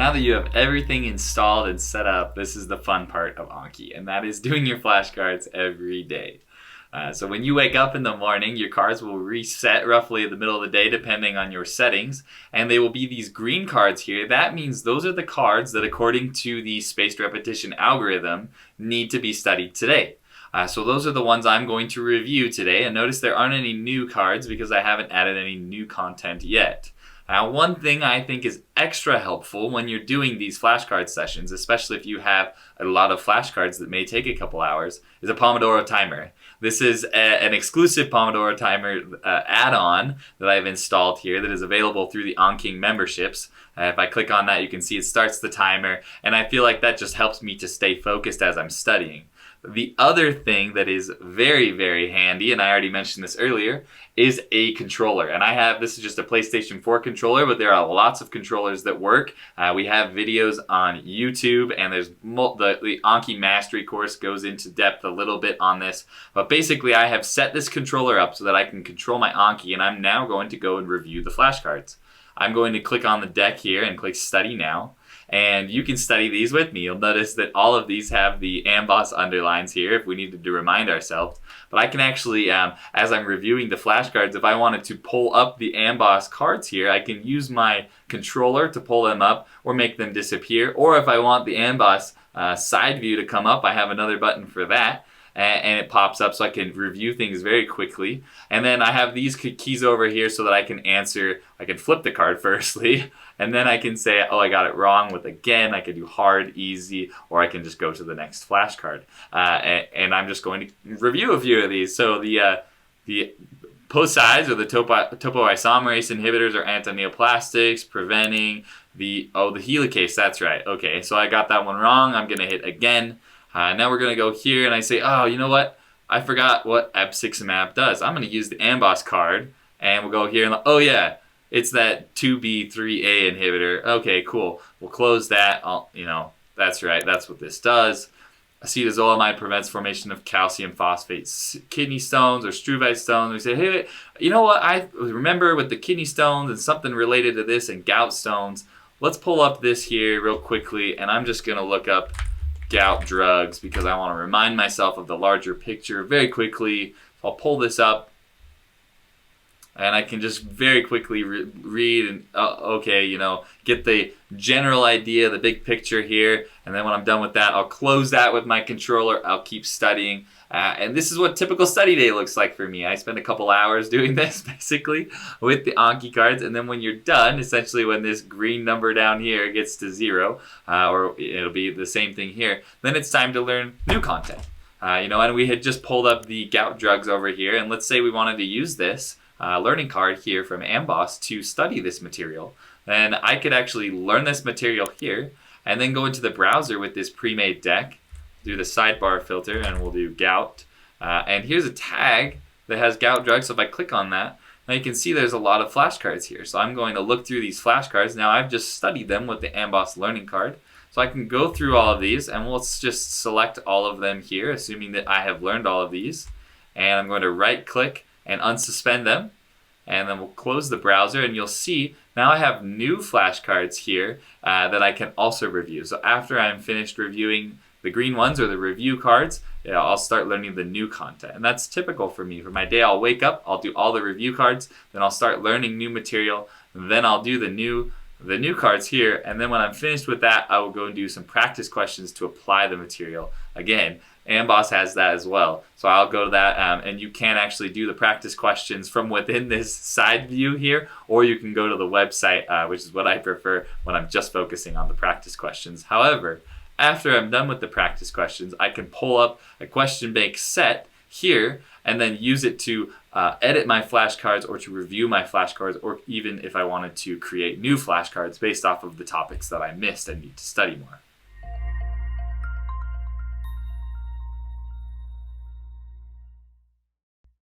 Now that you have everything installed and set up, this is the fun part of Anki, and that is doing your flashcards every day. So when you wake up in the morning, your cards will reset roughly in the middle of the day depending on your settings, and they will be these green cards here. That means those are the cards that, according to the spaced repetition algorithm, need to be studied today. So those are the ones I'm going to review today, and notice there aren't any new cards because I haven't added any new content yet. Now, one thing I think is extra helpful when you're doing these flashcard sessions, especially if you have a lot of flashcards that may take a couple hours, is a Pomodoro timer. This is an exclusive Pomodoro timer add-on that I've installed here that is available through the Anki memberships. If I click on that, you can see it starts the timer, and I feel like that just helps me to stay focused as I'm studying. The other thing that is very, very handy, and I already mentioned this earlier, is a controller. And this is just a PlayStation 4 controller, but there are lots of controllers that work. We have videos on YouTube, and there's the Anki Mastery course goes into depth a little bit on this. But basically, I have set this controller up so that I can control my Anki, and I'm now going to go and review the flashcards. I'm going to click on the deck here and click Study Now. And you can study these with me. You'll notice that all of these have the AMBOSS underlines here if we needed to remind ourselves. But I can actually, as I'm reviewing the flashcards, if I wanted to pull up the AMBOSS cards here, I can use my controller to pull them up or make them disappear. Or if I want the AMBOSS side view to come up, I have another button for that. And it pops up so I can review things very quickly. And then I have these keys over here so that I can flip the card firstly, and then I can say, oh, I got it wrong with again. I can do hard, easy, or I can just go to the next flashcard. And I'm just going to review a few of these. So the POSIs, or the topoisomerase inhibitors, are antineoplastics, preventing the helicase, that's right. Okay, so I got that one wrong. I'm gonna hit again. Now we're going to go here, and I say, oh, you know what? I forgot what abciximab does. I'm going to use the AMBOSS card, and we'll go here, and oh yeah, it's that 2B3A inhibitor. Okay, cool. We'll close that. That's right. That's what this does. Acetazolamide prevents formation of calcium phosphate kidney stones or struvite stones. We say, hey, you know what? I remember with the kidney stones and something related to this and gout stones. Let's pull up this here real quickly, and I'm just going to look up gout drugs because I want to remind myself of the larger picture very quickly. So I'll pull this up, and I can just very quickly read and get the general idea, the big picture here. And then when I'm done with that, I'll close that with my controller. I'll keep studying. And this is what typical study day looks like for me. I spend a couple hours doing this basically with the Anki cards. And then when you're done, essentially when this green number down here gets to 0, or it'll be the same thing here, then it's time to learn new content. And we had just pulled up the gout drugs over here. And let's say we wanted to use this learning card here from AMBOSS to study this material. Then I could actually learn this material here and then go into the browser with this pre-made deck, do the sidebar filter, and we'll do gout. And here's a tag that has gout drugs. So if I click on that, now you can see there's a lot of flashcards here. So I'm going to look through these flashcards. Now I've just studied them with the AMBOSS learning card. So I can go through all of these, and let's just select all of them here, assuming that I have learned all of these. And I'm going to right click and unsuspend them. And then we'll close the browser, and you'll see now I have new flashcards here that I can also review. So after I'm finished reviewing the green ones, or the review cards, I'll start learning the new content. And that's typical for me. For my day, I'll wake up, I'll do all the review cards, then I'll start learning new material, then I'll do the new cards here, and then when I'm finished with that, I will go and do some practice questions to apply the material. Again, AMBOSS has that as well. So I'll go to that, and you can actually do the practice questions from within this side view here, or you can go to the website, which is what I prefer when I'm just focusing on the practice questions. However, after I'm done with the practice questions, I can pull up a question bank set here and then use it to edit my flashcards or to review my flashcards, or even if I wanted to create new flashcards based off of the topics that I missed and need to study more.